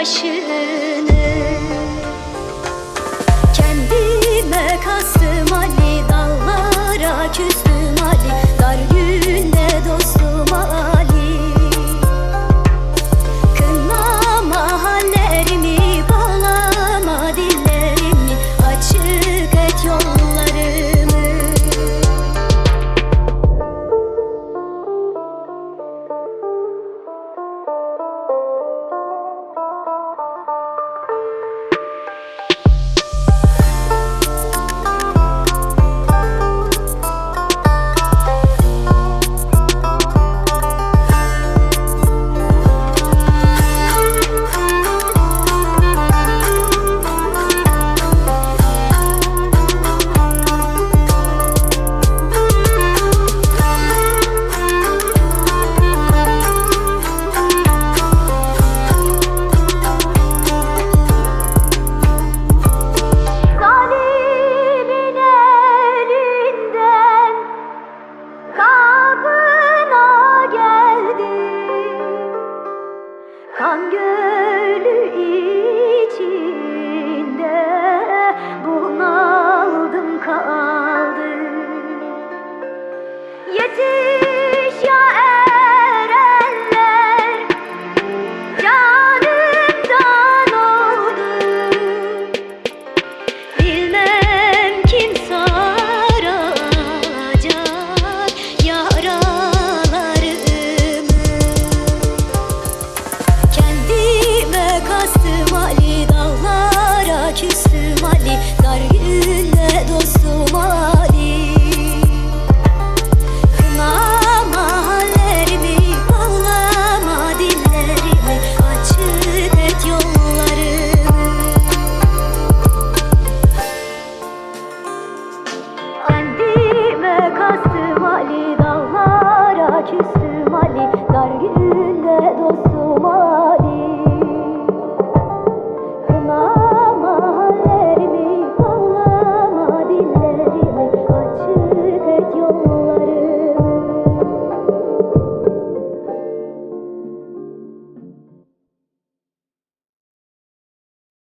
başını. Kendime kastım Ali, dağlara küstüm Ali, dar günde dostum Ali. Kınama hallerimi, bağlama dillerimi, açık et yollarımı. Kan gölü içinde bunaldım kaldım. Yetiş ya erenler, canımdan oldu. Bilmem kim saracak yaralarımı. Kendime kastım Ali, dağlara küstüm Ali, dar günde dostum Ali.